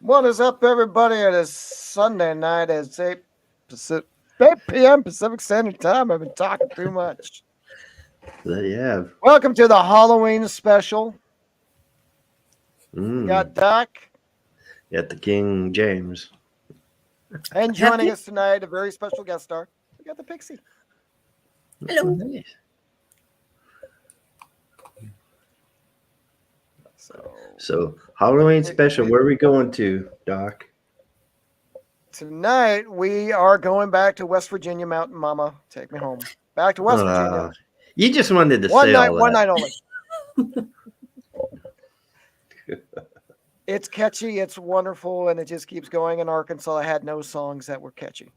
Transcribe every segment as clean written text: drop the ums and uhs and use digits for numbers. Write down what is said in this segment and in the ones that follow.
What is up, everybody? It is Sunday night. It's 8 p.m. Pacific Standard Time. I've been talking too much. That you have. Welcome to the Halloween special. We Mm. got Doc, At the King James. and joining us tonight, a very special guest star. We got the Pixie. Hello. Nice. So Halloween special. Where are we going to, Doc? Tonight, we are going back to West Virginia. Mountain Mama, take me home. Back to West Virginia. You just wanted to One say night, all one that. night only. It's catchy, it's wonderful, and it just keeps going. In Arkansas, I had no songs that were catchy.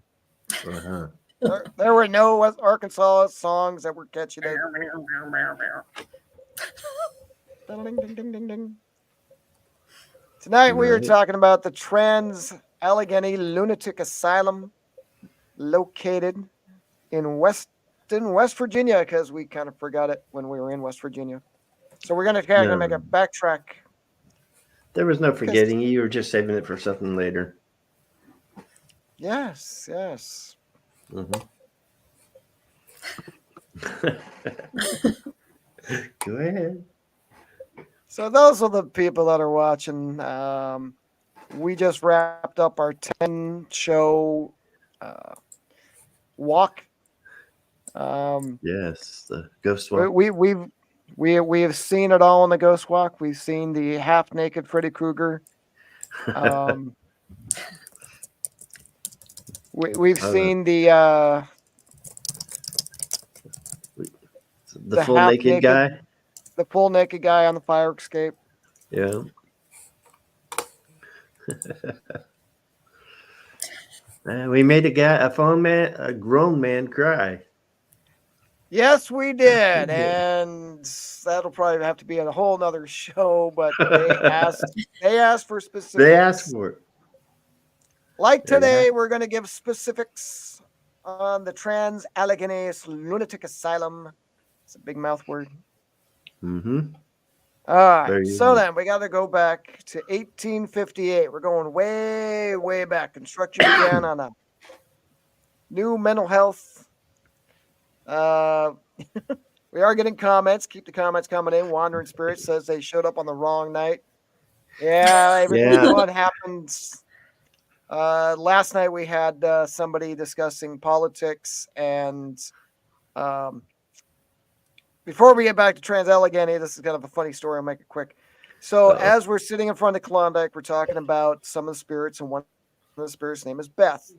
Uh-huh. There were no Arkansas songs that were catchy. Tonight we are talking about the Trans Allergheny Lunatic Asylum, located in West Virginia, because we kind of forgot it when we were in West Virginia. So we're going to make a backtrack. There was no forgetting. You were just saving it for something later. Yes. Mm-hmm. Go ahead. So those are the people that are watching. We just wrapped up our 10-show walk. Yes, the Ghost Walk. We have seen it all on the Ghost Walk. We've seen the half-naked Freddy Krueger. We've seen the full naked guy. The full naked guy on the fire escape. Yeah. We made a grown man cry. Yes, we did, and that'll probably have to be a whole nother show. But they asked for specifics. They asked for it. Like today, we're going to give specifics on the Trans Allergheny Lunatic Asylum. It's a big mouth word. Mm-hmm. All right, so then we got to go back to 1858. We're going way, way back. Construction began on a new mental health. We are getting comments. Keep the comments coming in. Wandering Spirit says they showed up on the wrong night. Yeah, what happens. Last night we had somebody discussing politics, and before we get back to Trans Allegheny, this is kind of a funny story. I'll make it quick. So as we're sitting in front of Klondike, we're talking about some of the spirits, and one of the spirits' name is Beth.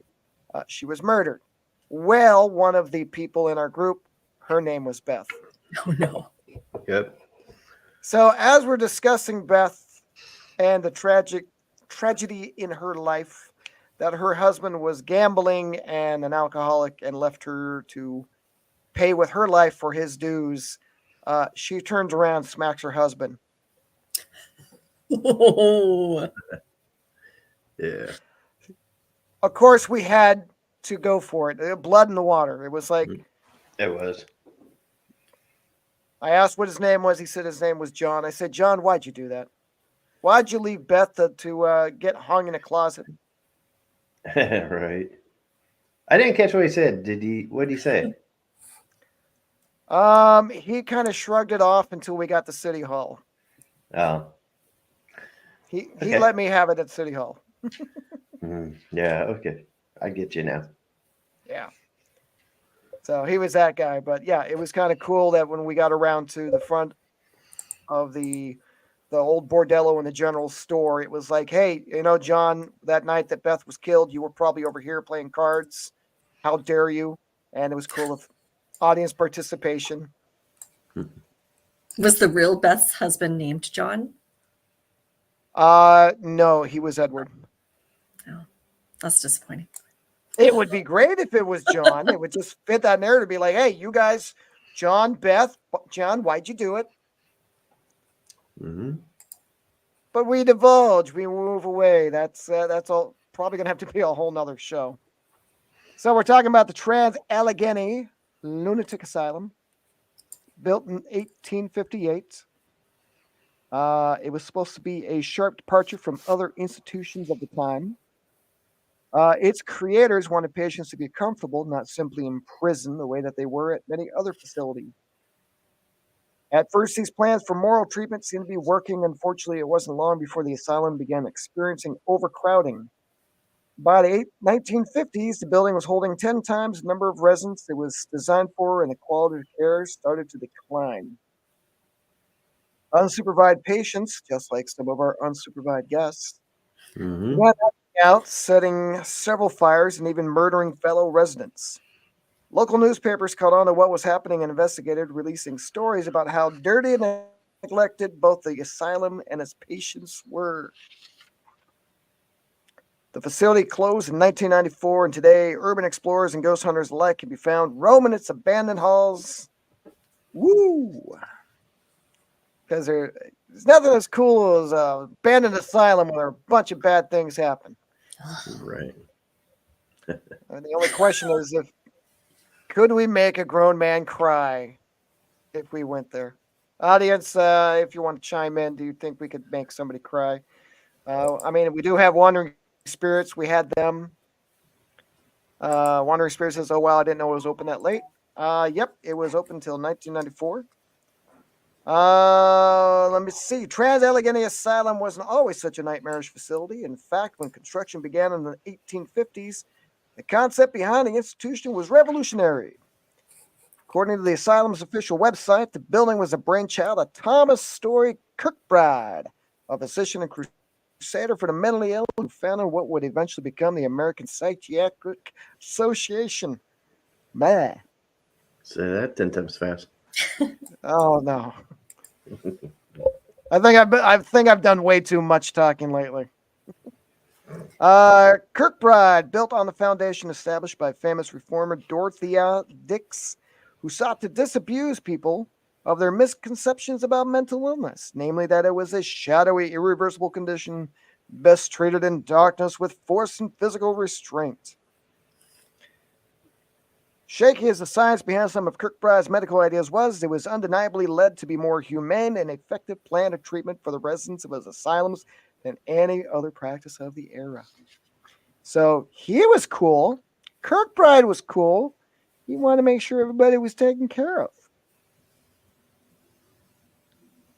She was murdered. Well, one of the people in our group, her name was Beth. Oh, no. Yep. So as we're discussing Beth and the tragedy in her life, that her husband was gambling and an alcoholic and left her to pay with her life for his dues, she turns around, smacks her husband. Oh. Yeah. Of course, we had to go for it. Blood in the water. It was like... It was. I asked what his name was. He said his name was John. I said, John, why'd you do that? Why'd you leave Beth to get hung in a closet? Right. I didn't catch what he said. What did he say? He kind of shrugged it off until we got to City Hall. Oh. He let me have it at City Hall. Yeah, okay. I get you now. Yeah. So he was that guy. But yeah, it was kind of cool that when we got around to the front of the old bordello in the general store, it was like, hey, John, that night that Beth was killed, you were probably over here playing cards. How dare you? And it was cool with audience participation. Was the real Beth's husband named John? No, he was Edward. Oh, that's disappointing. It would be great if it was John. It would just fit that narrative. Be like, hey, you guys, John, Beth, John, why'd you do it? Mm-hmm. But we divulge, we move away. That's all. Probably gonna have to be a whole nother show. So we're talking about the Trans Allegheny Lunatic Asylum, built in 1858. It was supposed to be a sharp departure from other institutions of the time. Its creators wanted patients to be comfortable, not simply imprisoned the way that they were at many other facilities. At first, these plans for moral treatment seemed to be working. Unfortunately, it wasn't long before the asylum began experiencing overcrowding. By the 1950s, the building was holding 10 times the number of residents it was designed for, and the quality of care started to decline. Unsupervised patients, just like some of our unsupervised guests, Mm-hmm. began acting out, setting several fires and even murdering fellow residents. Local newspapers caught on to what was happening and investigated, releasing stories about how dirty and neglected both the asylum and its patients were. The facility closed in 1994, and today urban explorers and ghost hunters alike can be found roaming its abandoned halls. Woo! Because there's nothing as cool as an abandoned asylum where a bunch of bad things happen. Right. And the only question is, could we make a grown man cry if we went there? Audience, if you want to chime in, do you think we could make somebody cry? I mean, we do have wandering spirits. We had them. Wandering Spirit says, "Oh wow, I didn't know it was open that late." Yep, it was open until 1994. Let me see. Trans Allergheny Asylum wasn't always such a nightmarish facility. In fact, when construction began in the 1850s, the concept behind the institution was revolutionary. According to the asylum's official website, the building was a brainchild of Thomas Story Kirkbride, a physician and crusader for the mentally ill who founded what would eventually become the American Psychiatric Association. Man. Say that 10 times fast. Oh no. I think I've done way too much talking lately. Kirkbride, built on the foundation established by famous reformer Dorothea Dix, who sought to disabuse people of their misconceptions about mental illness, namely that it was a shadowy, irreversible condition best treated in darkness with force and physical restraint. Shaky as the science behind some of Kirkbride's medical ideas was, it was undeniably led to be more humane and effective plan of treatment for the residents of his asylums than any other practice of the era. So he was cool. Kirkbride was cool. He wanted to make sure everybody was taken care of.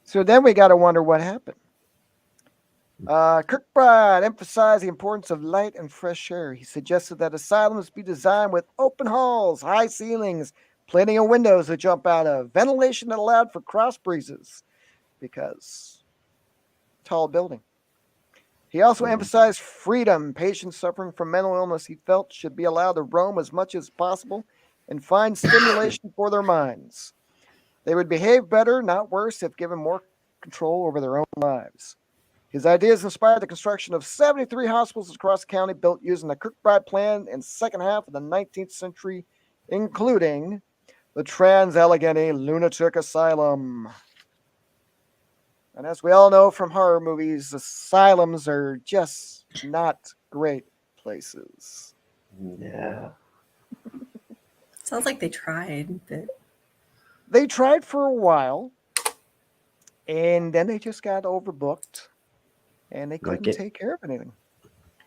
So then we got to wonder what happened. Kirkbride emphasized the importance of light and fresh air. He suggested that asylums be designed with open halls, high ceilings, plenty of windows to jump out of, ventilation that allowed for cross breezes, because tall building. He also emphasized freedom. Patients suffering from mental illness, he felt, should be allowed to roam as much as possible and find stimulation for their minds. They would behave better, not worse, if given more control over their own lives. His ideas inspired the construction of 73 hospitals across the county built using the Kirkbride plan in the second half of the 19th century, including the Trans Allergheny Lunatic Asylum. And as we all know from horror movies, asylums are just not great places. Yeah. Sounds like they tried, but They tried for a while, and then they just got overbooked, and they couldn't take care of anything.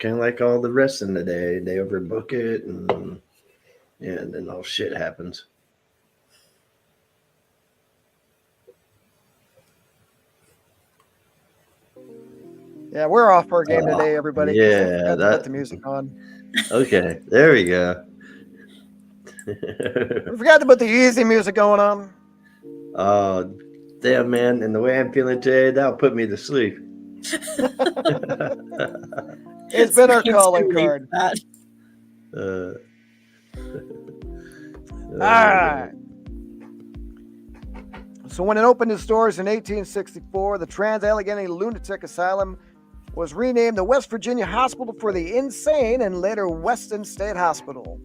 Kind of like all the rest in the day. They overbook it, and then all shit happens. Yeah, we're off our game today, everybody. Yeah, put the music on. Okay, there we go. We forgot to put the easy music going on. Oh, damn, man. And the way I'm feeling today, that'll put me to sleep. It's been our calling card. All right. So when it opened its doors in 1864, the Trans Allegheny Lunatic Asylum was renamed the West Virginia Hospital for the Insane and later Weston State Hospital.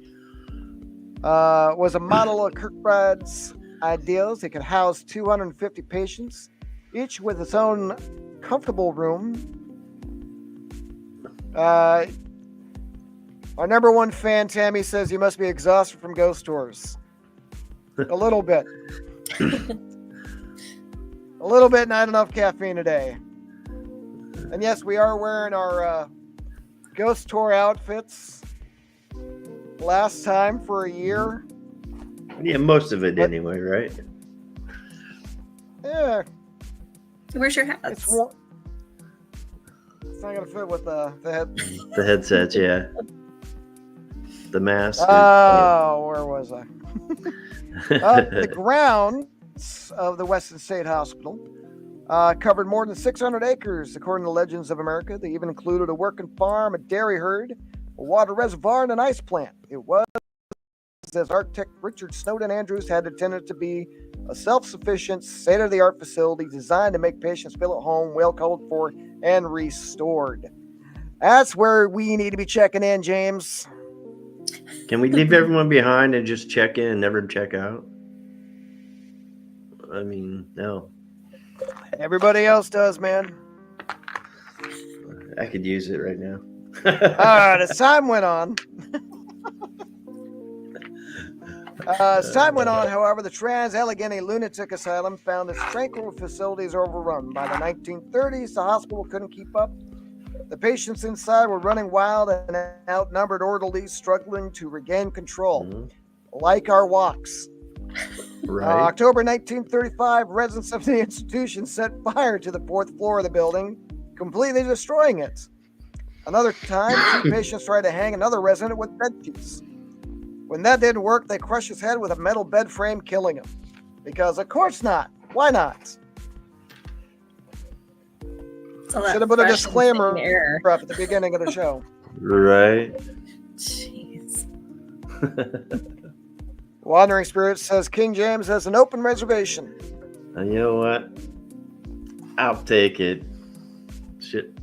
Was a model of Kirkbride's ideals. It could house 250 patients, each with its own comfortable room. Our number one fan, Tammy, says you must be exhausted from ghost tours. A little bit. A little bit, not enough caffeine today. And yes, we are wearing our ghost tour outfits. Last time for a year. Yeah, most of it But- anyway, right? Yeah, Where's your hats? it's not gonna fit with the head. The headsets, yeah. The mask. Oh, where was I? The grounds of the Western State Hospital covered more than 600 acres, according to Legends of America. They even included a working farm, a dairy herd, a water reservoir, and an ice plant. It was, as architect Richard Snowden Andrews had intended to be, a self-sufficient, state-of-the-art facility designed to make patients feel at home, well cared for, and restored. That's where we need to be checking in, James. Can we leave everyone behind and just check in and never check out? I mean, no. Everybody else does, man. I could use it right now. As time went on, however, the Trans Allergheny Lunatic Asylum found its tranquil facilities overrun. By the 1930s, the hospital couldn't keep up. The patients inside were running wild and outnumbered orderlies struggling to regain control, like our walks. Right. October 1935, residents of the institution set fire to the fourth floor of the building, completely destroying it. Another time, 2 patients tried to hang another resident with bed sheets. When that didn't work, they crushed his head with a metal bed frame, killing him. Because, of course not. Why not? Should have put a disclaimer up at the beginning of the show. Right. Jeez. Wandering Spirit says King James has an open reservation. And you know what? I'll take it. Shit.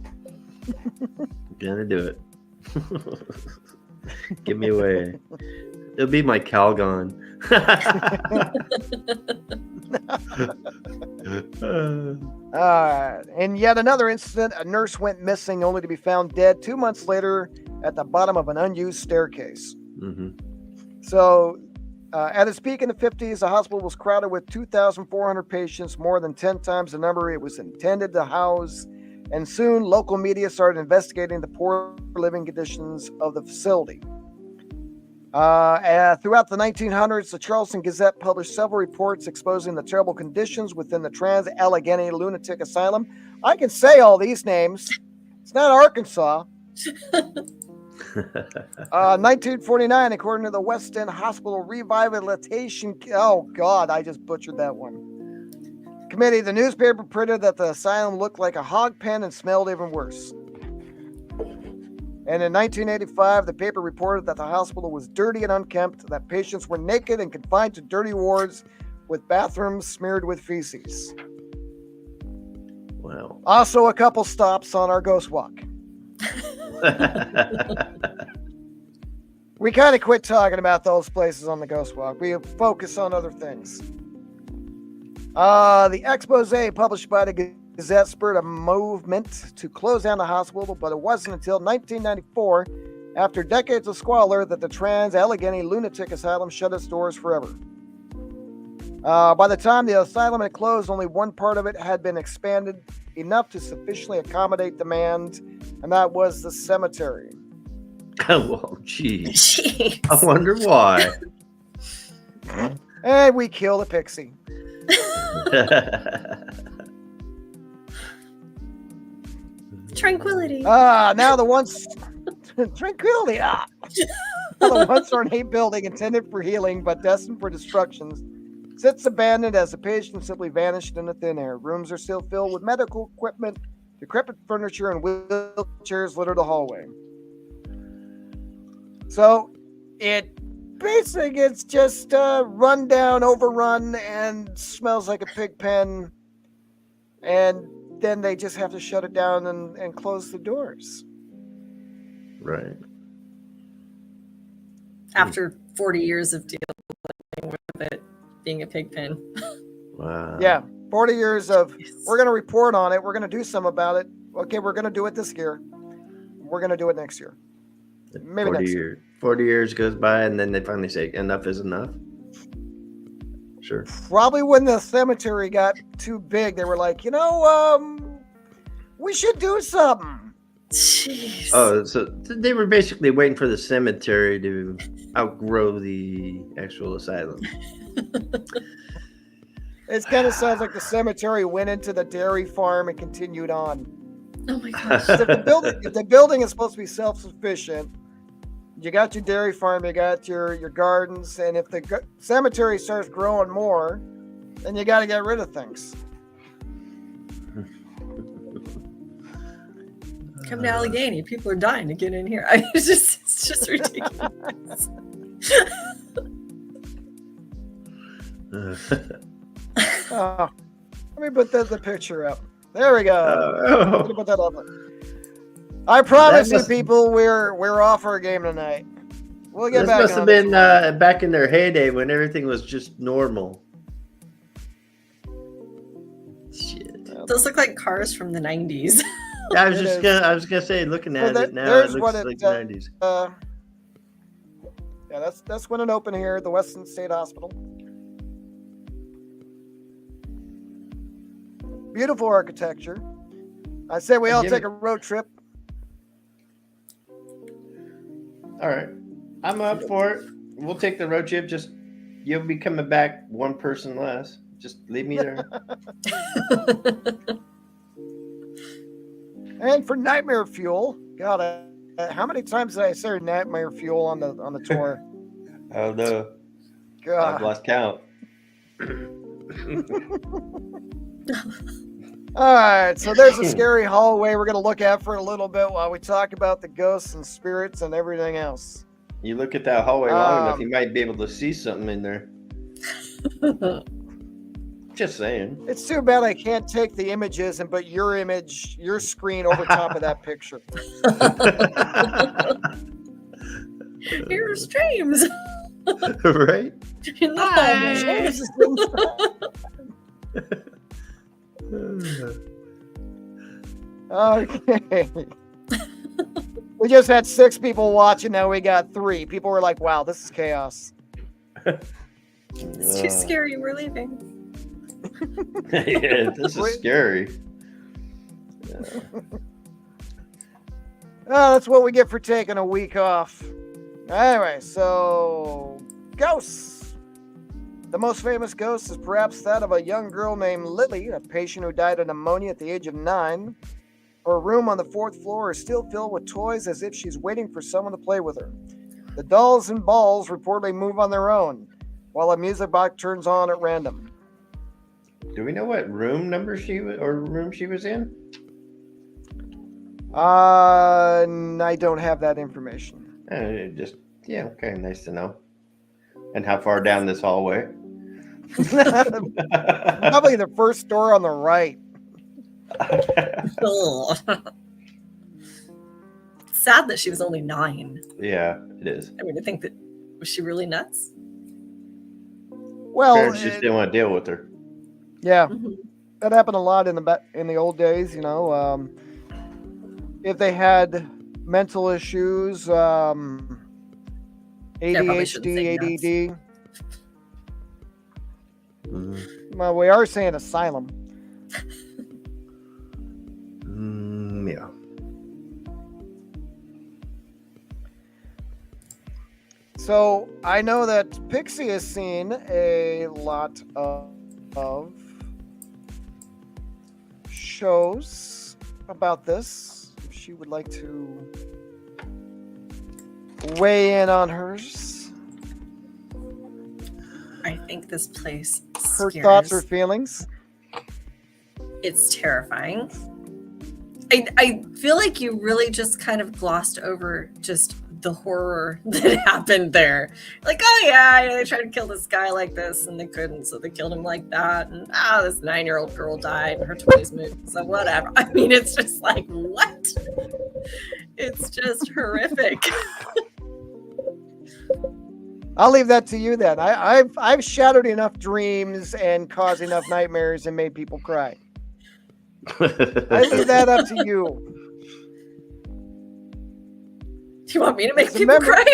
Gonna do it. Give me away. It'll be my Calgon. In yet another incident, a nurse went missing only to be found dead 2 months later at the bottom of an unused staircase. So, at its peak in the 50s, the hospital was crowded with 2,400 patients, more than 10 times the number it was intended to house. And soon, local media started investigating the poor living conditions of the facility. Throughout the 1900s, the Charleston Gazette published several reports exposing the terrible conditions within the Trans Allegheny Lunatic Asylum. I can say all these names. It's not Arkansas. 1949, according to the West End Hospital Rehabilitation. Oh, God, I just butchered that one. Committee, the newspaper printed that the asylum looked like a hog pen and smelled even worse. And in 1985, the paper reported that the hospital was dirty and unkempt, that patients were naked and confined to dirty wards with bathrooms smeared with feces. Wow. Also, a couple stops on our ghost walk. We kind of quit talking about those places on the ghost walk. We focus on other things. The expose published by the Gazette spurred a movement to close down the hospital, but it wasn't until 1994, after decades of squalor, that the Trans Allegheny Lunatic Asylum shut its doors forever. By the time the asylum had closed, only one part of it had been expanded enough to sufficiently accommodate demand, and that was the cemetery. Oh, geez. Jeez. I wonder why. And we killed a pixie. Tranquility. Now the once tranquility. Now the once ornate building intended for healing but destined for destruction sits abandoned as the patient simply vanished into thin air. Rooms are still filled with medical equipment, decrepit furniture, and wheelchairs litter the hallway. So it basically it's just run down, overrun, and smells like a pig pen. And then they just have to shut it down and close the doors. Right. After 40 years of dealing with it being a pig pen. Wow. Yeah, 40 years of, we're going to report on it. We're going to do something about it. Okay, we're going to do it this year. We're going to do it next year. Maybe 40 next years. 40 years goes by, and then they finally say, enough is enough. Sure. Probably when the cemetery got too big, they were like, we should do something. Jeez. Oh, so they were basically waiting for the cemetery to outgrow the actual asylum. It kind of sounds like the cemetery went into the dairy farm and continued on. Oh my gosh. If the building is supposed to be self-sufficient, you got your dairy farm, you got your gardens, and if the cemetery starts growing more, then you got to get rid of things. Come to Allegheny. People are dying to get in here. It's just ridiculous. Oh, let me put the picture up. There we go. I'm gonna put that up. I promise you, people, we're off our game tonight. We'll get this back. Must have been back in their heyday when everything was just normal. Shit. Those look like cars from the 90s. Yeah, I was gonna say, looking at it now, it looks like the 90s. Yeah, that's when it opened here at the Western State Hospital. Beautiful architecture. I say we all take a road trip. All right, I'm up for it. We'll take the road trip. Just you'll be coming back one person less. Just leave me there. And for nightmare fuel, God, how many times did I say nightmare fuel on the tour? I don't know. God. I've lost count. All right, so there's a scary hallway we're going to look at for a little bit while we talk about the ghosts and spirits and everything else. You look at that hallway long enough, you might be able to see something in there. Just saying. It's too bad I can't take the images and put your screen over top of that picture. Here's James. Right? In the Okay. We just had 6 people watching. Now we got 3. People were like, wow, this is chaos. It's too scary. We're leaving. Yeah, this is scary. That's what we get for taking a week off. Anyway, so ghosts. The most famous ghost is perhaps that of a young girl named Lily, a patient who died of pneumonia at the age of 9. Her room on the 4th floor is still filled with toys as if she's waiting for someone to play with her. The dolls and balls reportedly move on their own, while a music box turns on at random. Do we know what room she was in? I don't have that information. Okay, nice to know. And how far down this hallway? Probably the first door on the right. Sad that she was only 9. Yeah, it is. I mean, I think was she really nuts? Well, parents just didn't want to deal with her. Yeah, Mm-hmm. that happened a lot in the old days. If they had mental issues, ADHD, ADD. Well, we are saying asylum. Yeah. So I know that Pixie has seen a lot of shows about this. If she would like to weigh in on hers. I think this place Her scares. thoughts or feelings. It's terrifying. I feel like you really just kind of glossed over just the horror that happened there. Like, oh yeah, they tried to kill this guy like this and they couldn't, so they killed him like that. And this 9-year-old girl died and her toys moved. So whatever. I mean, it's just like, what? It's just horrific. I'll leave that to you then. I've shattered enough dreams and caused enough nightmares and made people cry. I leave that up to you. Do you want me to make people cry?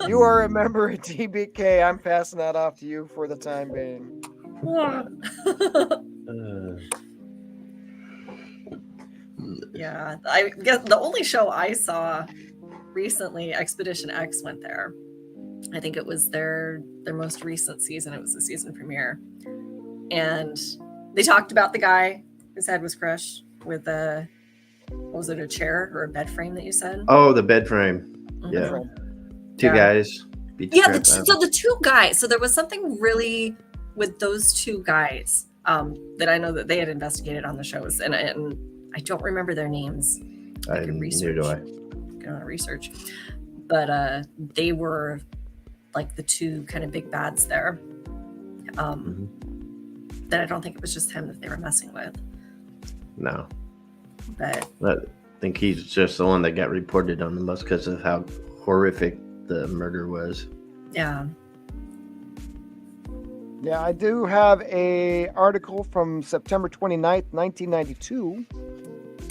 You are a member of TBK. I'm passing that off to you for the time being. Yeah, I guess the only show I saw recently, Expedition X, went there. I think it was their most recent season. It was the season premiere, and they talked about the guy whose head was crushed with a, what was it, a chair or a bed frame that you said? Oh, the bed frame. Mhm. Yeah. Two guys. Beat the Yeah, crap out of so the two guys. So there was something really with those two guys that I know that they had investigated on the shows, and I don't remember their names. I could neither do I. Get on research, but they were like the two kind of big bads there. That I don't think it was just him that they were messing with. No. But I think he's just the one that got reported on the most because of how horrific the murder was. yeah. Yeah, I do have a article from September 29th, 1992,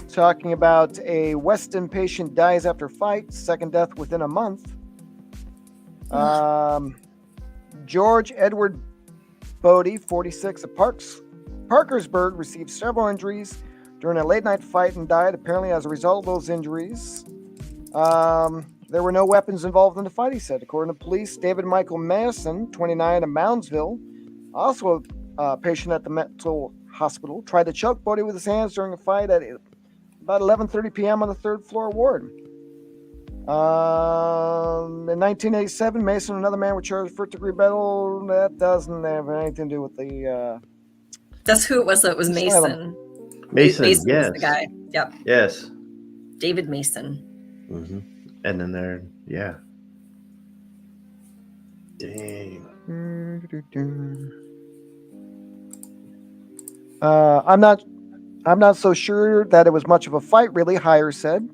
talking about a Weston patient dies after fight, second death within a month. George Edward Bodie, 46, of Parkersburg, received several injuries during a late-night fight and died, apparently as a result of those injuries. There were no weapons involved in the fight, he said. According to police, David Michael Mason, 29, of Moundsville, also a patient at the mental hospital, tried to choke Bodie with his hands during a fight at about 11:30 p.m. on the third floor ward. In 1987, Mason and another man were charged for first-degree battle. That doesn't have anything to do with the... That's who it was. That was Mason. Mason, Mason yes. was the guy. Yep. Yes. David Mason. Mm-hmm. And then there, yeah. Dang. I'm not so sure that it was much of a fight, really, Heyer said.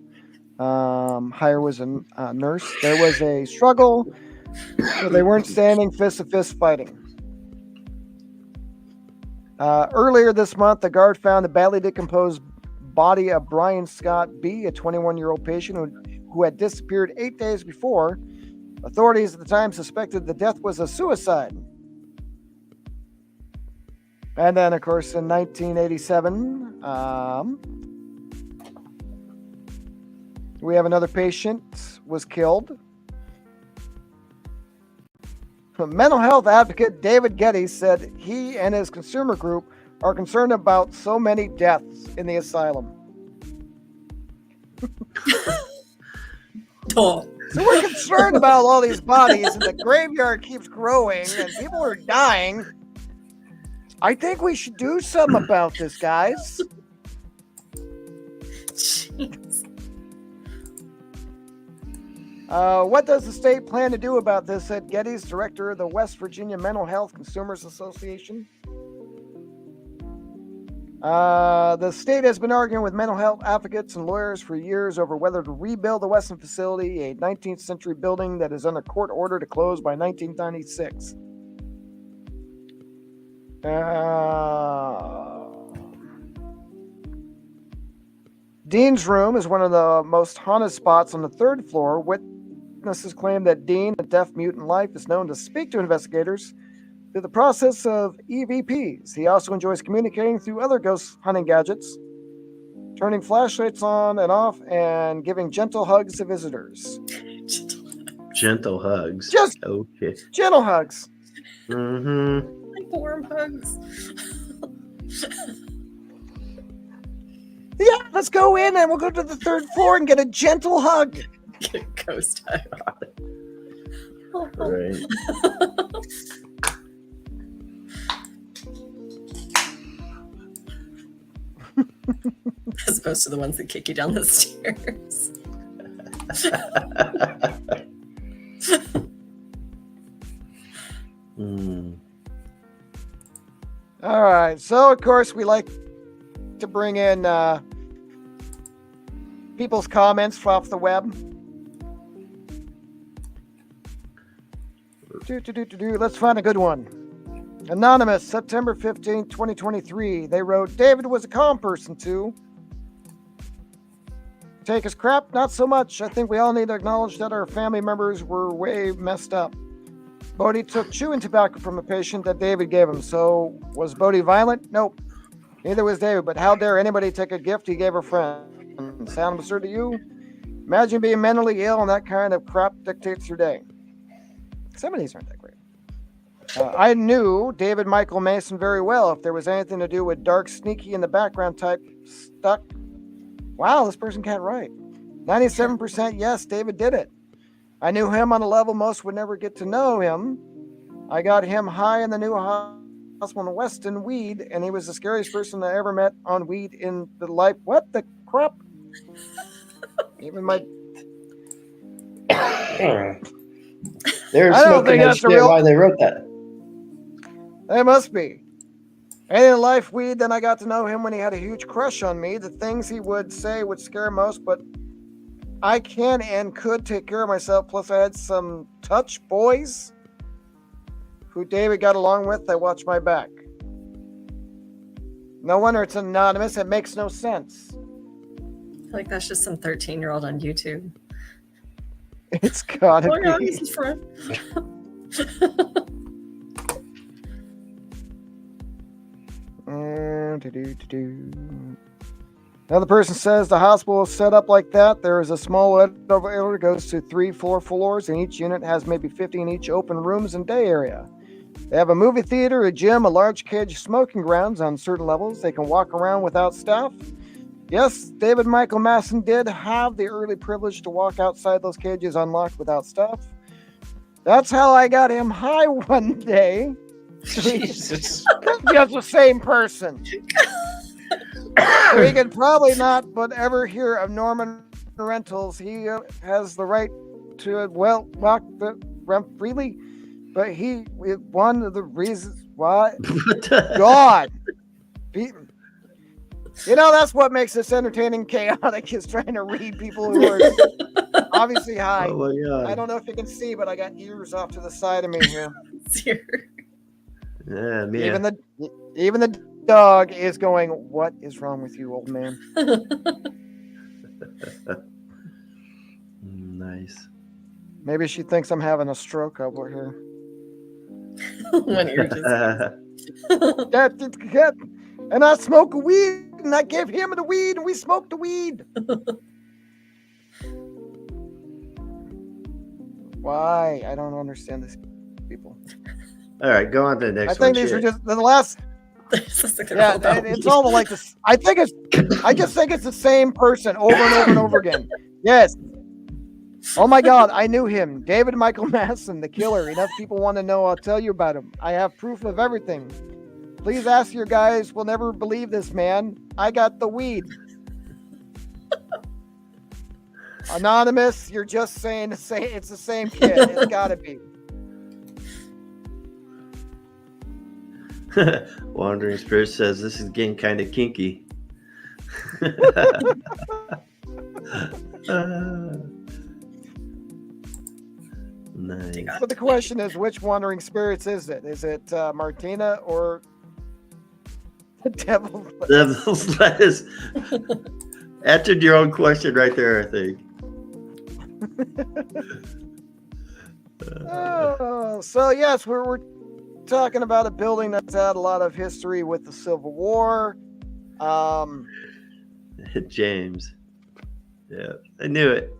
Heyer was a nurse. There was a struggle, but they weren't standing fist to fist fighting. Earlier this month, the guard found the badly decomposed body of Brian Scott B., a 21-year-old patient who had disappeared 8 days before. Authorities at the time suspected the death was a suicide. And then, of course, in 1987, we have another patient was killed. Mental health advocate David Getty said he and his consumer group are concerned about so many deaths in the asylum. Oh. So we're concerned about all these bodies, and the graveyard keeps growing, and people are dying. I think we should do something about this, guys. Jeez. What does the state plan to do about this? Said Getty's director of the West Virginia Mental Health Consumers Association. The state has been arguing with mental health advocates and lawyers for years over whether to rebuild the Weston facility, a 19th century building that is under court order to close by 1996. Dean's room is one of the most haunted spots on the third floor. Witnesses claim that Dean, a deaf mute in life, is known to speak to investigators through the process of EVPs. He also enjoys communicating through other ghost hunting gadgets, turning flashlights on and off, and giving gentle hugs to visitors. Gentle hugs. Just okay. Gentle hugs. Mm-hmm. Like warm hugs. Yeah, let's go in and we'll go to the third floor and get a gentle hug. Get a ghost hug. Right. As opposed to the ones that kick you down the stairs. All right. So, of course, we like to bring in people's comments off the web. Let's find a good one. Anonymous, September 15th, 2023. They wrote, David was a calm person too. take his crap? Not so much. I think we all need to acknowledge that our family members were way messed up. Bodie took chewing tobacco from a patient that David gave him. So was Bodie violent? Nope. Neither was David. But how dare anybody take a gift he gave a friend? Sound absurd to you? Imagine being mentally ill and that kind of crap dictates your day. Some of these aren't that great. I knew David Michael Mason very well. If there was anything to do with dark, sneaky in the background type stuck. Wow, this person can't write. 97% yes, David did it. I knew him on a level most would never get to know him. I got him high in the new hospital in Weston weed, and he was the scariest person I ever met on weed in the life. What the crap? Even my... They're I don't smoking think that that's a shit real- while they wrote that. They must be. And in life weed, then I got to know him when he had a huge crush on me. The things he would say would scare most, but I can and could take care of myself. Plus, I had some touch boys who David got along with. They watched my back. No wonder it's anonymous. It makes no sense. I feel like that's just some 13-year-old on YouTube. It's gotta Oh, yeah, be. he's his friend. Another person says the hospital is set up like that. There is a small elevator that goes to 3-4 floors, and each unit has maybe 50 in each open rooms and day area. They have a movie theater, a gym, a large cage smoking grounds on certain levels. They can walk around without staff. Yes, David Michael Masson did have the early privilege to walk outside those cages unlocked without staff. That's how I got him high one day. Jesus. Just the same person. We could probably not but ever hear of Norman Rentals. He has the right to, well, walk the ramp freely, but he, one of the reasons why, God, you know, that's what makes this entertaining, chaotic, is trying to read people who are obviously high. Oh my God. I don't know if you can see, but I got ears off to the side of me here. Yeah, man. Even the dog is going, what is wrong with you, old man? Nice. Maybe she thinks I'm having a stroke over here. When you're just And I smoke a weed, and I give him the weed, and we smoke the weed. Why? I don't understand these people. All right, go on to the next I think one. these are just the last. Yeah, it's all like this. I just think it's the same person over and over and over again. Yes. Oh my God, I knew him. David Michael Masson, the killer. Enough people want to know, I'll tell you about him. I have proof of everything. Please ask your guys. We'll never believe this, man. I got the weed. Anonymous, you're just saying it's the same kid. It's gotta be. Wandering Spirit says this is getting kind of kinky. Nice. But the question is, which wandering spirits is it? Is it Martina or the devil? Devil's lettuce. Answered your own question right there, I think. So yes, we're talking about a building that's had a lot of history with the Civil War. James. Yeah, I knew it.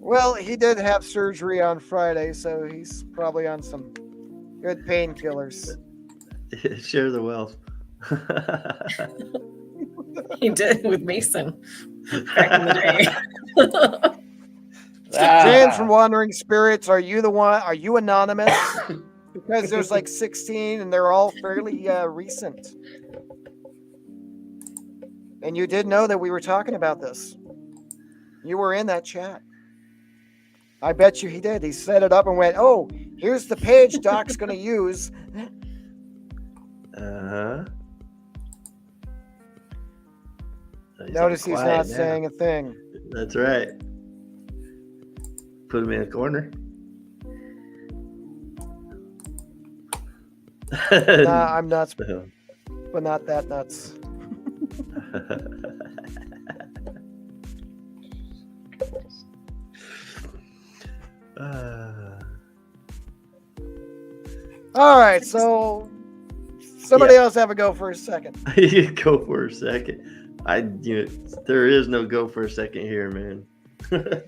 Well, he did have surgery on Friday, so he's probably on some good painkillers. Share the wealth. He did with Mason back in the day. James from Wandering Spirits, are you the one? Are you anonymous? Because there's like 16 and they're all fairly recent. And you did know that we were talking about this. You were in that chat. I bet you he did. He set it up and went, oh, here's the page Doc's going to use. Uh-huh. Notice he's not saying a thing. That's right. Put him in a corner. Nah, I'm nuts, but not that nuts. All right, so somebody else have a go for a second. You go for a second. There is no go for a second here, man.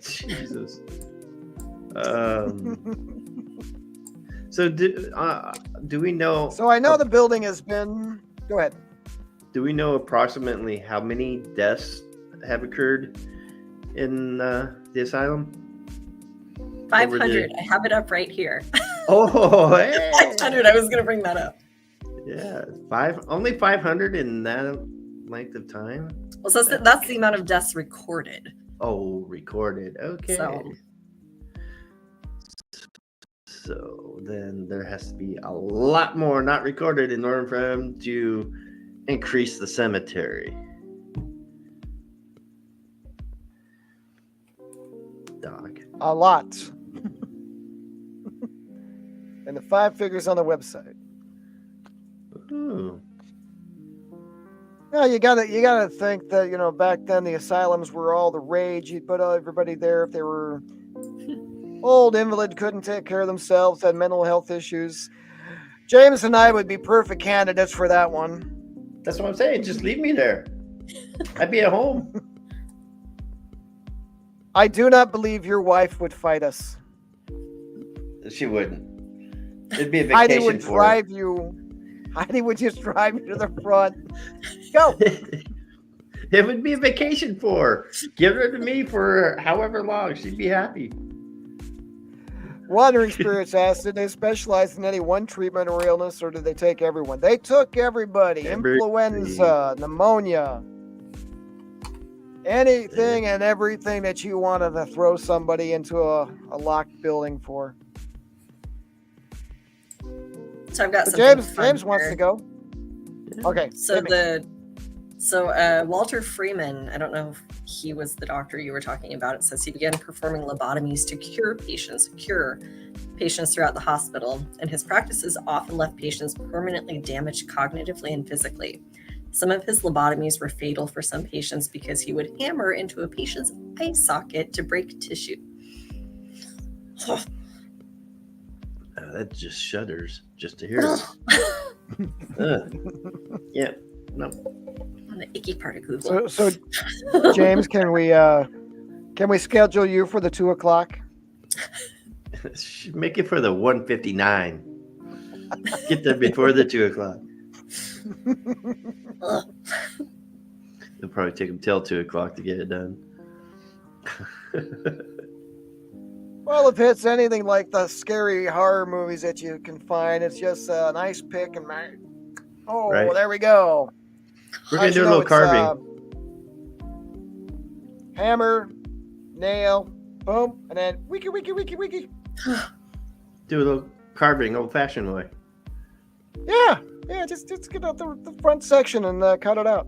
Jesus. So do we know? So I know the building has been. Go ahead. Do we know approximately how many deaths have occurred in the asylum? 500. I have it up right here. Oh, hey. 500. I was going to bring that up. Yeah, only 500 in that length of time. Well, so that's the amount of deaths recorded. Oh, recorded. Okay. So then there has to be a lot more not recorded in order for them to increase the cemetery. Doc. A lot. And the 5 figures on the website. Ooh. Yeah, you gotta think that back then the asylums were all the rage. You'd put everybody there if they were old, invalid, couldn't take care of themselves, had mental health issues. James and I would be perfect candidates for that one. That's what I'm saying. Just leave me there. I'd be at home. I do not believe your wife would fight us. She wouldn't. It'd be a Heidi vacation would for her. drive you. Heidi would just drive you to the front. Go. It would be a vacation for her. Give her to me for however long. She'd be happy. Wandering Spirits asked, did they specialize in any one treatment or illness, or did they take everyone? They took everybody. Influenza, pneumonia, anything and everything that you wanted to throw somebody into a locked building for. So I've got some. James wants to go. Okay. So Walter Freeman, I don't know if he was the doctor you were talking about. It says he began performing lobotomies to cure patients throughout the hospital, and his practices often left patients permanently damaged cognitively and physically. Some of his lobotomies were fatal for some patients because he would hammer into a patient's eye socket to break tissue. That just shudders just to hear it. Yeah, no. On the icky part of Google. So James, can we schedule you for the 2:00? Make it for the 1:59. Get there before the 2:00. It'll probably take them till 2:00 to get it done. Well, if it's anything like the scary horror movies that you can find, it's just a nice pick and right. There we go. We're gonna do a little carving. Hammer, nail, boom, and then wiki. Do a little carving, old-fashioned way. Yeah. Just get out the front section and cut it out.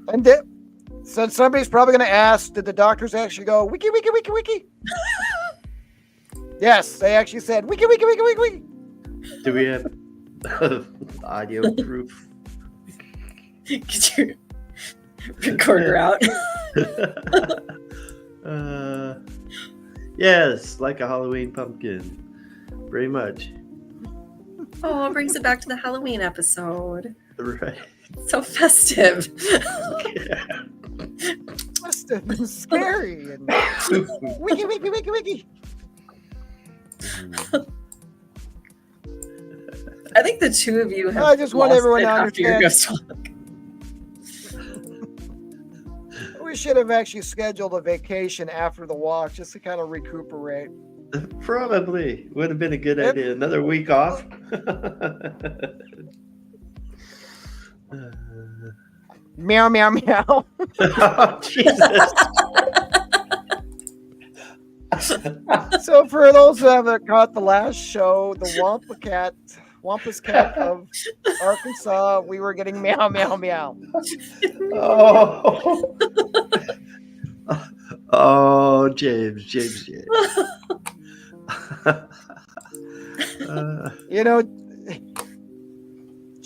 And so somebody's probably going to ask, did the doctors actually go wiki? Yes, they actually said wiki. Do we have audio proof? Get your recorder out. Yes, like a Halloween pumpkin. Very much. Oh, it brings it back to the Halloween episode. Right. So festive. Festive and scary. And wiki. I think the two of you have. I just want everyone to understand. We should have actually scheduled a vacation after the walk just to kind of recuperate. Probably would have been a good idea. Another week off. Meow. Oh, Jesus. So for those who haven't caught the last show, the Wampus Cat of Arkansas, we were getting meow. Oh, James.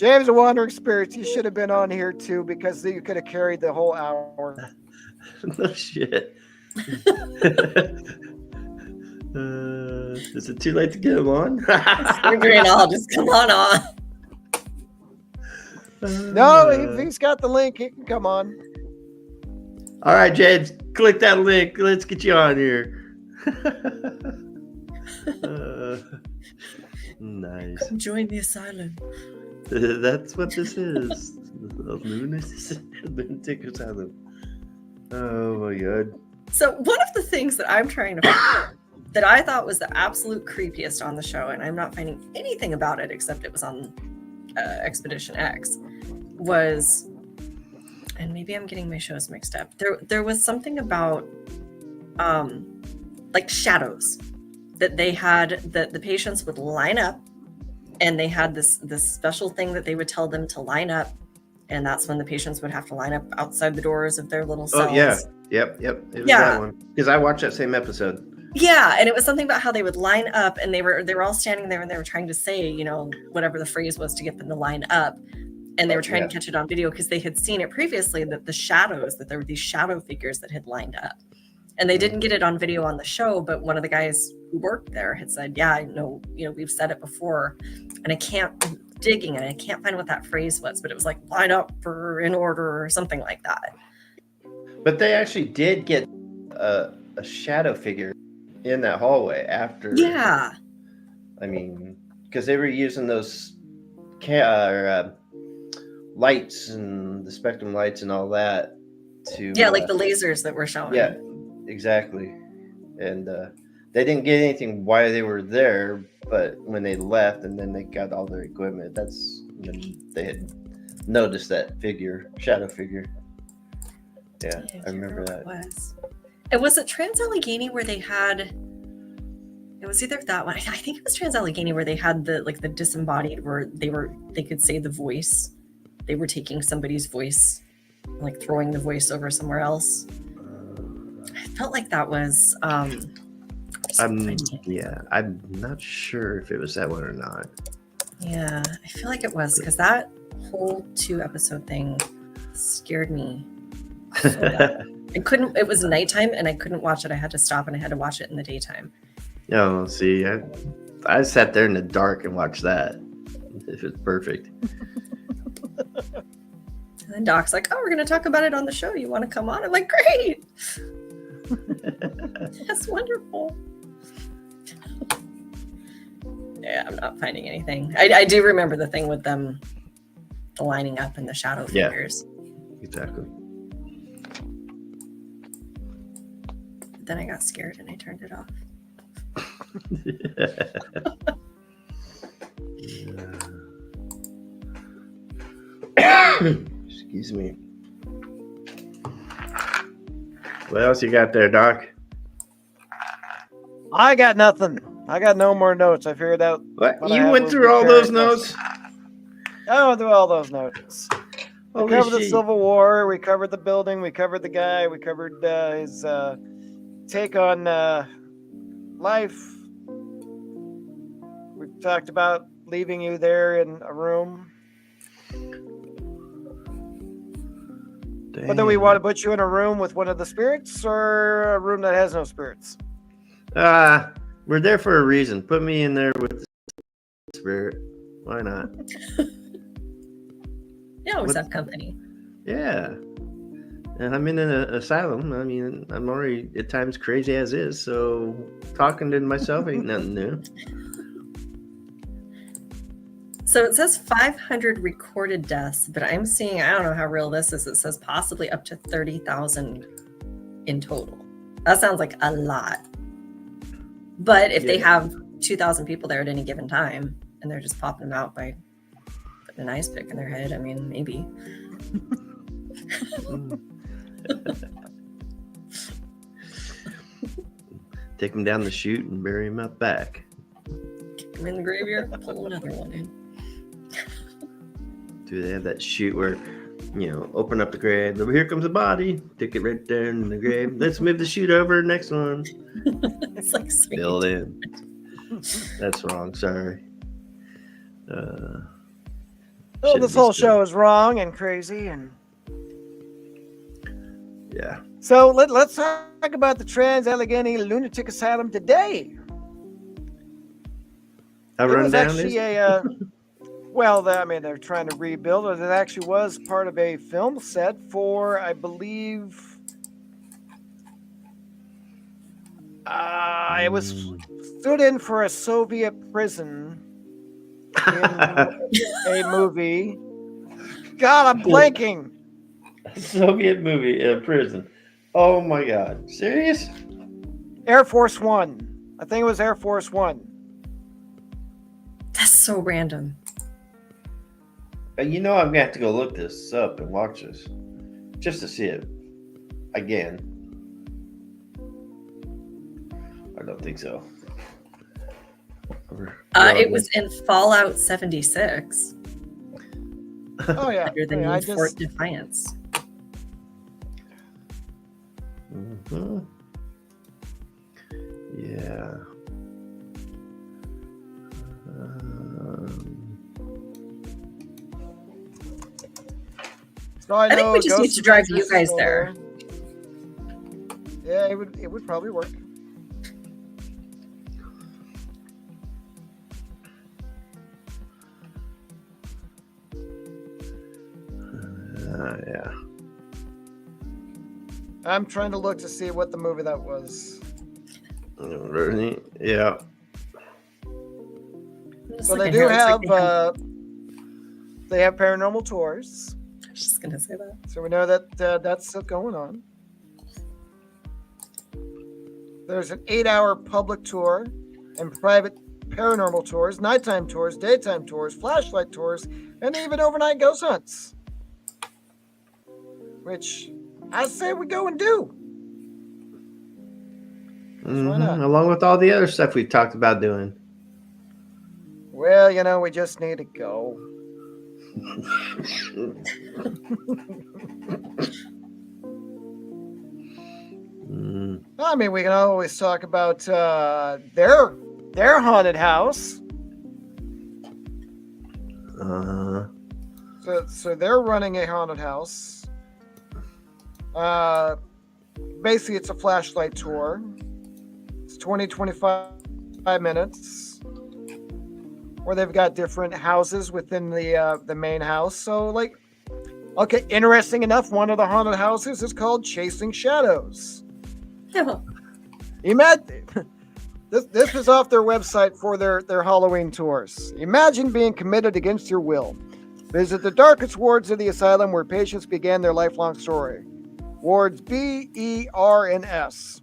James the Wandering Spirits, you should have been on here too because you could have carried the whole hour. No shit. Is it too late to get him on? Surgery and all, just come on. No, if he's got the link, he can come on. All right, James, click that link. Let's get you on here. Nice. Come join the asylum. That's what this is. The lunatic asylum. Oh my god. So one of the things that I'm trying to find that I thought was the absolute creepiest on the show, and I'm not finding anything about it except it was on Expedition X, was, and maybe I'm getting my shows mixed up. There was something about like shadows that they had, that the patients would line up, and they had this special thing that they would tell them to line up, and that's when the patients would have to line up outside the doors of their little cells. Oh yeah, yep. It was that one because I watched that same episode. Yeah, and it was something about how they would line up, and they were all standing there, and they were trying to say, you know, whatever the phrase was to get them to line up, and they were trying to catch it on video because they had seen it previously, that the shadows, that there were these shadow figures that had lined up, and they didn't get it on video on the show, but one of the guys who worked there had said, yeah, I know, you know, we've said it before, and I'm digging and I can't find what that phrase was, but it was like line up for in order or something like that. But they actually did get a shadow figure in that hallway after. Yeah. I mean, because they were using those lights and the spectrum lights and all that to. Yeah, like the lasers that were showing. Yeah, exactly. And they didn't get anything while they were there, but when they left and then they got all their equipment, that's when they had noticed that shadow figure. Yeah, I remember that. And was it Trans Allegheny where they had? It was either that one. I think it was Trans Allegheny where they had the disembodied, where they could say the voice. They were taking somebody's voice, like throwing the voice over somewhere else. I felt like that was. I'm not sure if it was that one or not. Yeah, I feel like it was, because that whole 2-episode thing scared me. So bad. It was nighttime and I couldn't watch it. I had to stop and I had to watch it in the daytime. No, see, I sat there in the dark and watched that. It was perfect. And then Doc's like, oh, we're going to talk about it on the show. You want to come on? I'm like, great. That's wonderful. Yeah, I'm not finding anything. I do remember the thing with them, the lining up and the shadow figures. Exactly. Then I got scared and I turned it off. Excuse me. What else you got there, Doc? I got nothing. I got no more notes. I figured out. What? You went through all those notes? I went through all those notes. We Holy covered the shit. Civil War. We covered the building. We covered the guy. We covered his take on life. We talked about leaving you there in a room. Damn. Whether we want to put you in a room with one of the spirits or a room that has no spirits. We're there for a reason. Put me in there with the spirit. Why not? Yeah, always have company. Yeah. And I'm in an asylum. I mean, I'm already at times crazy as is, so talking to myself ain't nothing new. So it says 500 recorded deaths, but I'm seeing, I don't know how real this is. It says possibly up to 30,000 in total. That sounds like a lot. But if they have 2,000 people there at any given time, and they're just popping them out by putting an ice pick in their head, I mean, maybe. Take them down the chute and bury them out back. Kick them in the graveyard, pull another one in. Do they have that chute where, open up the grave? Here comes the body. Stick it right there in the grave. Let's move the chute over. Next one. It's like sweet. Build in. That's wrong. Sorry. Well, this whole show is wrong and crazy, and Yeah. so let's talk about the Trans Allegheny Lunatic Asylum today. A It was rundown actually is. well, I mean, they're trying to rebuild it. It actually was part of a film set for, I believe, it was stood in for a Soviet prison in a movie. God, I'm blanking. Soviet movie in a prison. Oh my God! Serious? Air Force One. I think it was Air Force One. That's so random. You know, I'm gonna have to go look this up and watch this just to see it again. I don't think so. It was in Fallout 76. Oh yeah, Under the yeah, new Fort Defiance. Mm-hmm. Yeah. So I think we just need to drive you guys there. Yeah, it would probably work. Yeah. I'm trying to look to see what the movie that was. Really? Yeah. So they do have they have paranormal tours. I was just gonna say that. So we know that that's still going on. There's an 8-hour public tour and private paranormal tours, nighttime tours, daytime tours, flashlight tours, and even overnight ghost hunts. Which I say we go and do. Why not? Along with all the other stuff we've talked about doing. Well, you know, we just need to go. I mean, we can always talk about their haunted house. So they're running a haunted house. Basically, it's a flashlight tour. It's 25 minutes, where they've got different houses within the main house. So, like, okay, interesting enough, one of the haunted houses is called Chasing Shadows. Imagine this is off their website for their Halloween tours. Imagine being committed against your will. Visit the darkest wards of the asylum where patients began their lifelong story. Wards B, E, R, and S.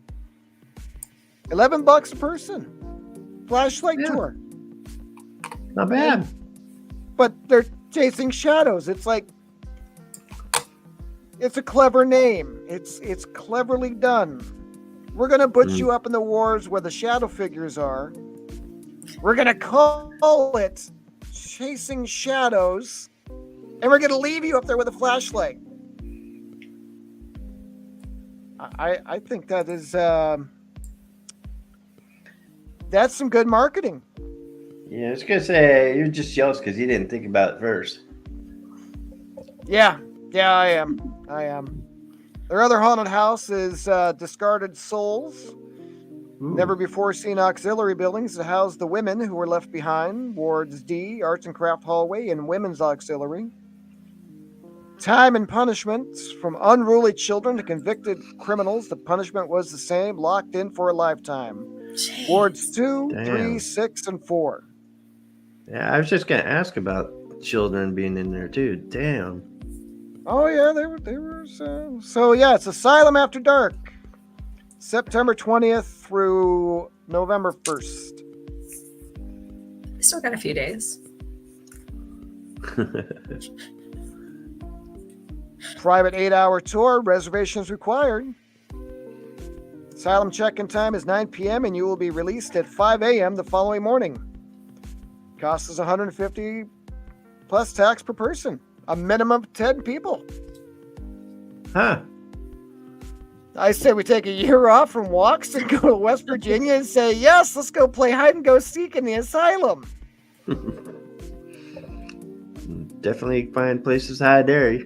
$11 a person. Flashlight tour. Not bad. But they're chasing shadows. It's like, it's a clever name. It's cleverly done. We're gonna put you up in the wards where the shadow figures are. We're gonna call it Chasing Shadows, and we're gonna leave you up there with a flashlight. I think that is that's some good marketing. Yeah, I was gonna say you're just jealous because you didn't think about it first. Yeah, I am. Their other haunted house is Discarded Souls. Ooh. Never before seen auxiliary buildings to house the women who were left behind. Wards D, Arts and Craft Hallway, and Women's Auxiliary. Time and punishment. From unruly children to convicted criminals, the punishment was the same, locked in for a lifetime. Jeez. Wards 2, Damn. 3, 6, and 4. Yeah, I was just gonna ask about children being in there too. Damn. Oh yeah, they were. So yeah, it's Asylum After Dark, September 20th through November 1st. We still got a few days. Private 8-hour tour. Reservations required. Asylum check-in time is 9 p.m. and you will be released at 5 a.m. the following morning. Cost is $150 plus tax per person. A minimum of 10 people. Huh. I say we take a year off from walks and go to West Virginia and say, yes, let's go play hide and go seek in the asylum. definitely find places to hide there.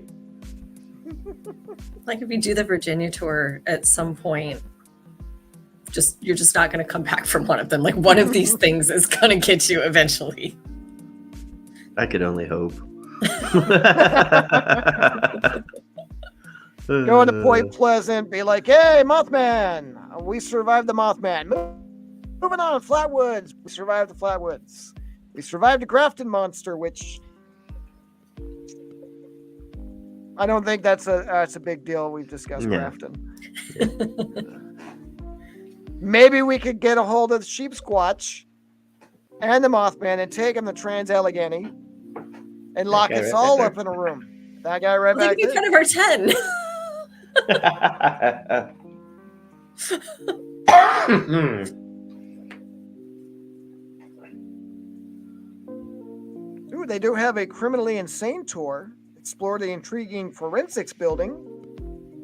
Like if you do the Virginia tour at some point, you're just not going to come back from one of them. Like one of these things is going to get you eventually. I could only hope. Go into Point Pleasant, be like, hey, Mothman, we survived the Mothman. Moving on, Flatwoods. We survived the Flatwoods. We survived the Grafton monster, which I don't think that's a big deal. We've discussed Grafton. Maybe we could get a hold of the Sheep Squatch and the Mothman and take him to Trans Allegheny and lock us all up in a room. That guy right back there. They could be part of our 10. Ooh, they do have a criminally insane tour. Explore the intriguing forensics building,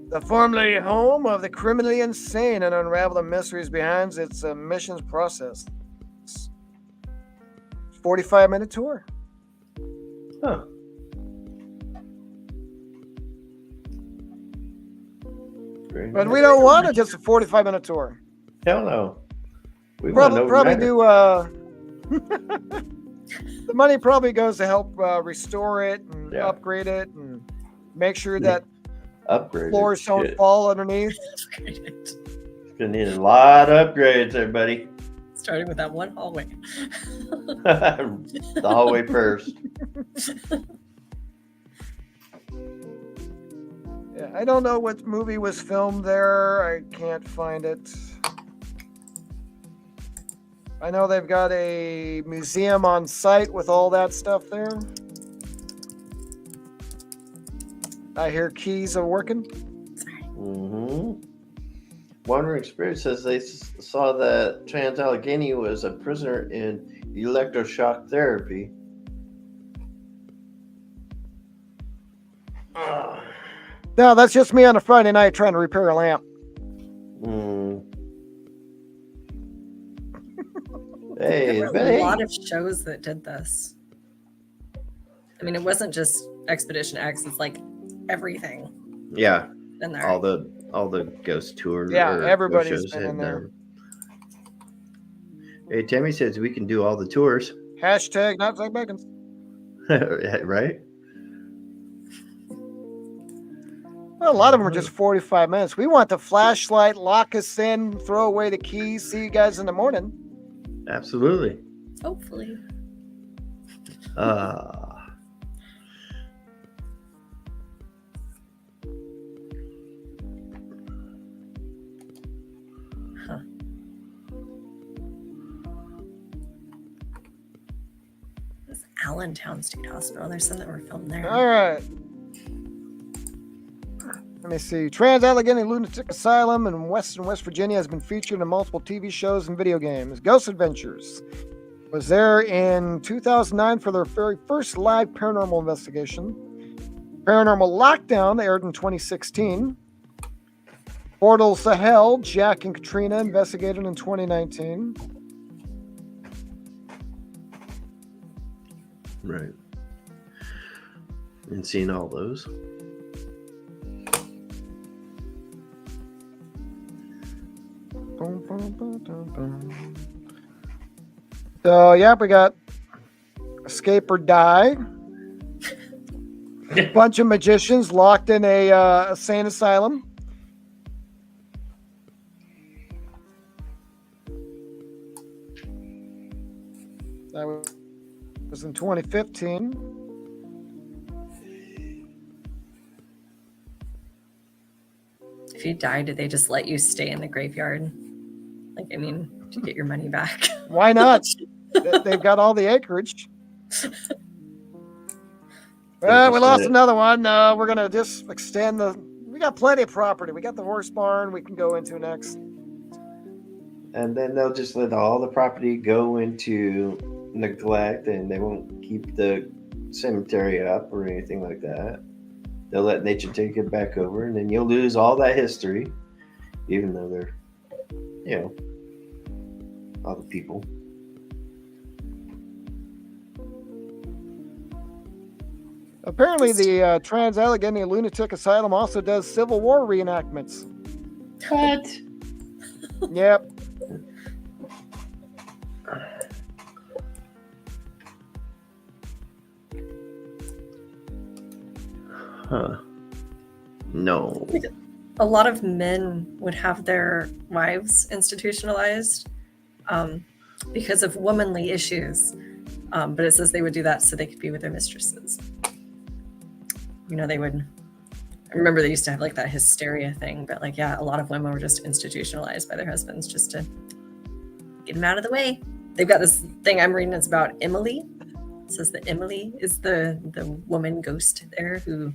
the formerly home of the criminally insane, and unravel the mysteries behind its missions process. 45-minute tour. Huh. But we don't want it just a 45-minute tour. Hell no. We probably do. The money probably goes to help restore it and upgrade it and make sure that floors don't fall underneath. It's gonna need a lot of upgrades, everybody. Starting with that one hallway. The hallway first. Yeah, I don't know what movie was filmed there. I can't find it. I know they've got a museum on site with all that stuff there. I hear keys are working. Mm-hmm. Wandering Spirit says they saw that Trans Allergheny was a prisoner in electroshock therapy. No, that's just me on a Friday night trying to repair a lamp. Hey, there were a lot of shows that did this. I mean, it wasn't just Expedition X. It's like everything. Yeah. In there. All the ghost tours. Yeah, everybody's been in there. Hey, Tammy says we can do all the tours. Hashtag not Zach Beckons. Right? Well, a lot of them are just 45 minutes. We want the flashlight, lock us in, throw away the keys, see you guys in the morning. Absolutely. Hopefully. Huh. This Allentown State Hospital. There's some that were filmed there. All right. Let me see. Trans Allergheny Lunatic Asylum in West Virginia has been featured in multiple TV shows and video games. Ghost Adventures was there in 2009 for their very first live paranormal investigation. Paranormal Lockdown aired in 2016. Portals to Hell, Jack and Katrina investigated in 2019. Right. And seeing all those. So, yeah, we got Escape or Die. A bunch of magicians locked in a sane asylum. That was in 2015. If you die, did they just let you stay in the graveyard? Like, I mean, to get your money back? Why not? They've got all the acreage. Well, we lost another one. We're going to just extend we got plenty of property. We got the horse barn we can go into next. And then they'll just let all the property go into neglect, and they won't keep the cemetery up or anything like that. They'll let nature take it back over, and then you'll lose all that history, even though they're, all the people. Apparently, the Trans Allegheny Lunatic Asylum also does Civil War reenactments. What? Yep. Huh. No. A lot of men would have their wives institutionalized because of womanly issues. But it says they would do that so they could be with their mistresses. You know, they would. I remember they used to have like that hysteria thing, but like, yeah, a lot of women were just institutionalized by their husbands just to get them out of the way. They've got this thing I'm reading. It's about Emily. It says that Emily is the woman ghost there who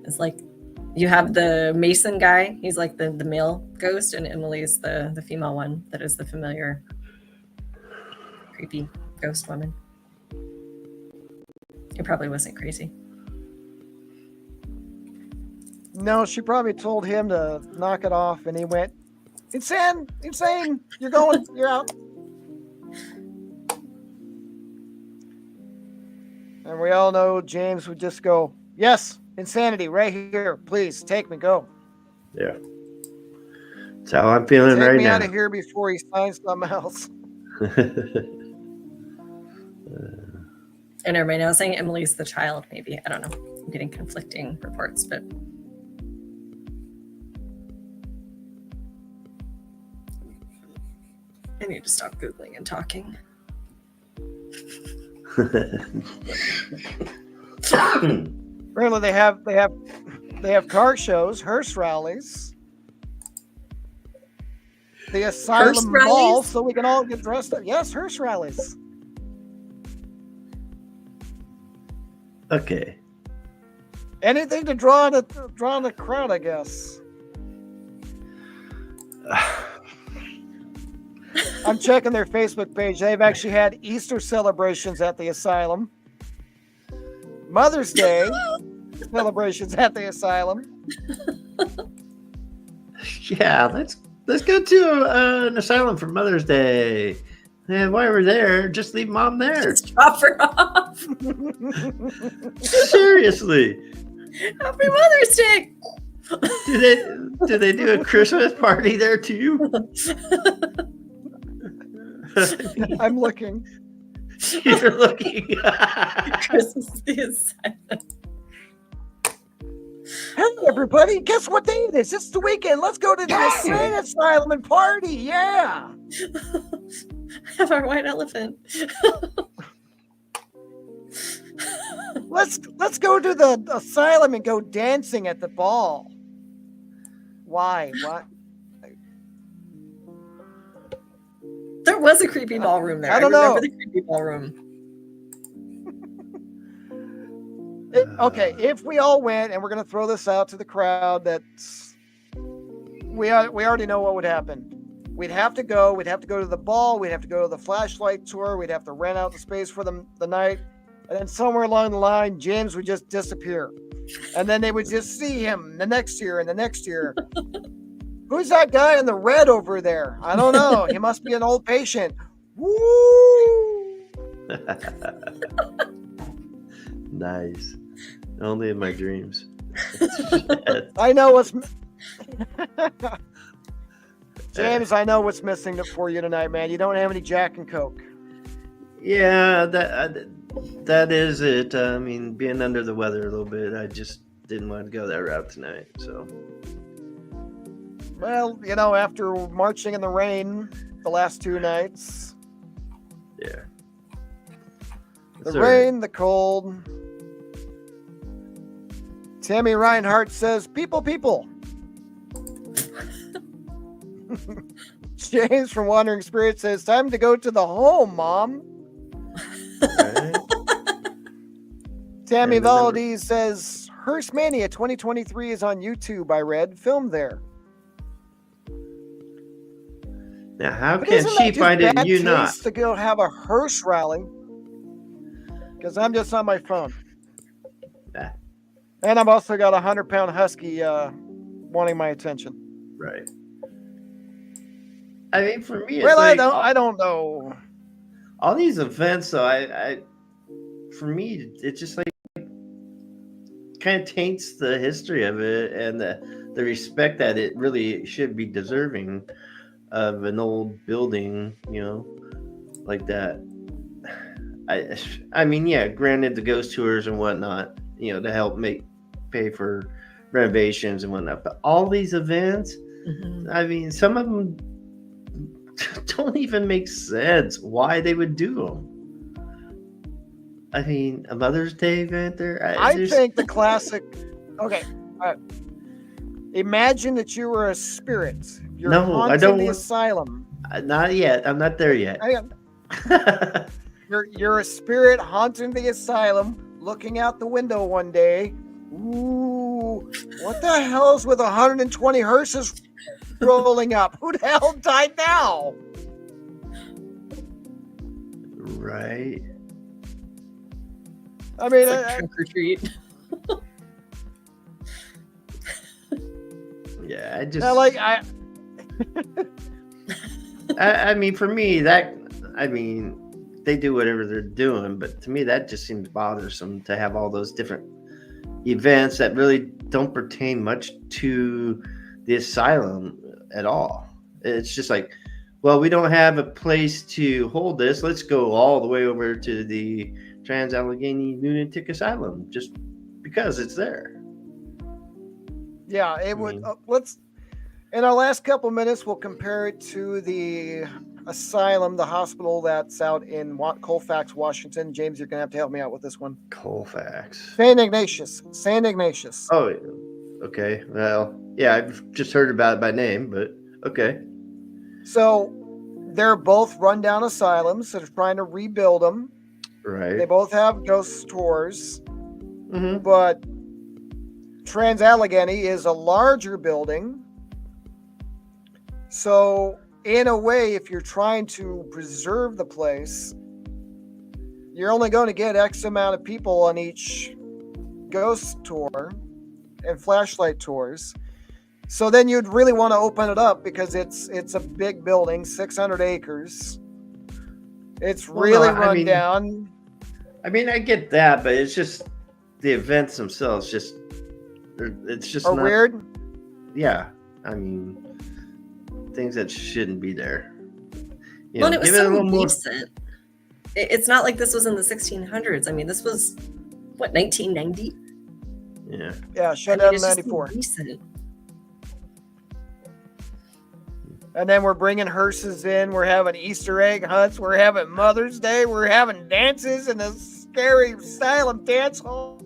is like, you have the Mason guy. He's like the male ghost, and Emily is the female one that is the familiar, creepy ghost woman. It probably wasn't crazy. No, she probably told him to knock it off, and he went, insane, you're going, you're out. And we all know James would just go, yes, insanity, right here, please, take me, go. Yeah. That's how I'm feeling right now. Take me out of here before he signs something else. And everybody now saying Emily's the child, maybe. I don't know. I'm getting conflicting reports, but I need to stop Googling and talking. Apparently they have car shows, hearse rallies, the asylum ball, so we can all get dressed up. Yes, hearse rallies. Okay. Anything to draw the crowd, I guess. I'm checking their Facebook page. They've actually had Easter celebrations at the asylum, Mother's Day celebrations at the asylum. Yeah, let's go to an asylum for Mother's Day. And while we're there, just leave Mom there. Just drop her off. Seriously. Happy Mother's Day. Do they do a Christmas party there too? I'm looking. You're looking. Christmas is silent. Hey, everybody, guess what day it is? It's the weekend. Let's go to the insane asylum and party. Yeah. Have our white elephant. Let's go to the asylum and go dancing at the ball. Why? What? There was a creepy ballroom there. I don't know. remember the creepy ballroom. Okay, if we all went, and we're going to throw this out to the crowd, we already know what would happen. We'd have to go to the ball, we'd have to go to the flashlight tour, we'd have to rent out the space for the night, and then somewhere along the line, James would just disappear. And then they would just see him the next year and the next year. Who's that guy in the red over there? I don't know. He must be an old patient. Woo! Nice. Only in my dreams. I know what's James, I know what's missing for you tonight, man. You don't have any Jack and Coke. Yeah, that is it. I mean, being under the weather a little bit, I just didn't want to go that route tonight. So, well, after marching in the rain the last 2 nights, yeah, the rain, the cold. Tammy Reinhardt says, people. James from Wandering Spirit says, time to go to the home, Mom. Right. Tammy Valdez says, Hearse Mania 2023 is on YouTube, I read. Filmed there. Now, how can she find it and you not? To go have a hearse rally. Because I'm just on my phone. Nah. And I've also got a 100-pound husky wanting my attention. Right. I mean, for me, it's well, like, I don't know. All these events, though, for me, it's just like kind of taints the history of it and the respect that it really should be deserving of an old building, like that. I mean, yeah, granted the ghost tours and whatnot, to help pay for renovations and whatnot, but all these events, I mean, some of them don't even make sense why they would do them. I mean, a Mother's Day event there. I think the classic. Okay, imagine that you were a spirit. You're haunting the asylum. Not yet. I'm not there yet. You're a spirit haunting the asylum, looking out the window one day. Ooh, what the hell is with 120 hearses rolling up? Who the hell died now? Right. I mean, trick or treat. Yeah, I just I mean, for me, they do whatever they're doing, but to me, that just seems bothersome to have all those different events that really don't pertain much to the asylum at all. It's just like, well, we don't have a place to hold this. Let's go all the way over to the Trans Allergheny Lunatic Asylum just because it's there. Yeah, it would. Let's. In our last couple minutes, we'll compare it to the asylum, the hospital that's out in Colfax, Washington. James, you're gonna have to help me out with this one. Colfax. St. Ignatius. Oh, okay. Well, yeah, I've just heard about it by name, but okay. So they're both rundown asylums that are trying to rebuild them. Right. They both have ghost tours, Mm-hmm. but Trans Allegheny is a larger building. So, in a way, if you're trying to preserve the place, you're only going to get X amount of people on each ghost tour and flashlight tours. So then you'd really want to open it up because it's a big building, 600 acres. It's really run down. I mean, I get that, but it's just the events themselves. It's just not weird. Yeah, I mean, things that shouldn't be there. Well, it was so recent. It's not like this was in the 1600s. I mean, this was what, 1990? Yeah, shut down in 94. Recent. And then we're bringing hearses in. We're having Easter egg hunts. We're having Mother's Day. We're having dances in a scary asylum dance hall.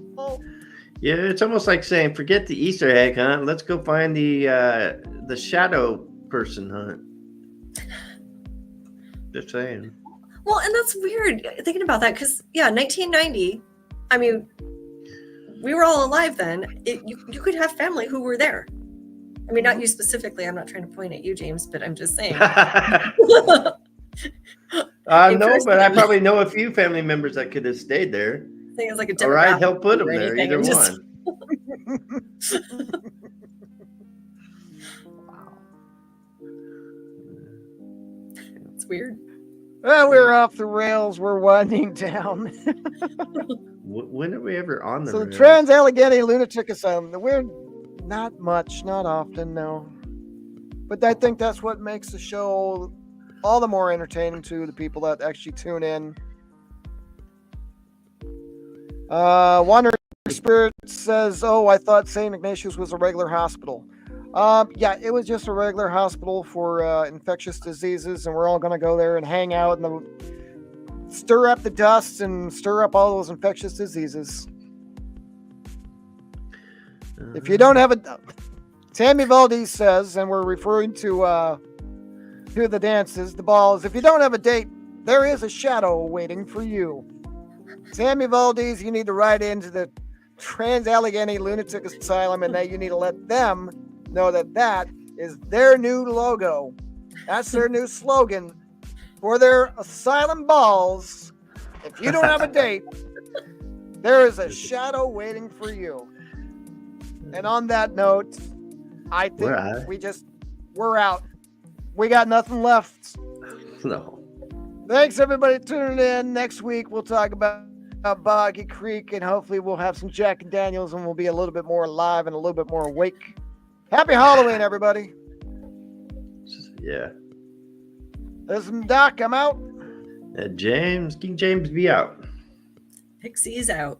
Yeah, it's almost like saying, forget the Easter egg hunt. Let's go find the shadow person hunt. Just saying. Well, and that's weird thinking about that because, 1990, I mean, we were all alive then. You could have family who were there. I mean, not you specifically. I'm not trying to point at you, James, but I'm just saying. No, but I probably know a few family members that could have stayed there. I think it's like a all right, help put them there, either one. Wow. It's weird. Well, we're off the rails. We're winding down. When are we ever on the rails? The Trans Allegheny Lunatic Asylum. We're not much, not often, no. But I think that's what makes the show all the more entertaining to the people that actually tune in. Wandering Spirit says, "Oh, I thought St. Ignatius was a regular hospital." Yeah, it was just a regular hospital for infectious diseases, and we're all going to go there and hang out and stir up the dust and stir up all those infectious diseases. If you don't have a... Tammy Valdez says, and we're referring to the dances, the balls, if you don't have a date, there is a shadow waiting for you. Tammy Valdez, you need to write into the Trans Allegheny Lunatic Asylum, and that you need to let them know that is their new logo. That's their new slogan for their asylum balls. If you don't have a date, there is a shadow waiting for you. And on that note, I think we're out. We got nothing left. No. Thanks everybody tuning in. Next week we'll talk about Boggy Creek, and hopefully we'll have some Jack and Daniels, and we'll be a little bit more alive and a little bit more awake. Happy Halloween, everybody. Yeah. This is Doc. I'm out. King James be out. Pixie's out.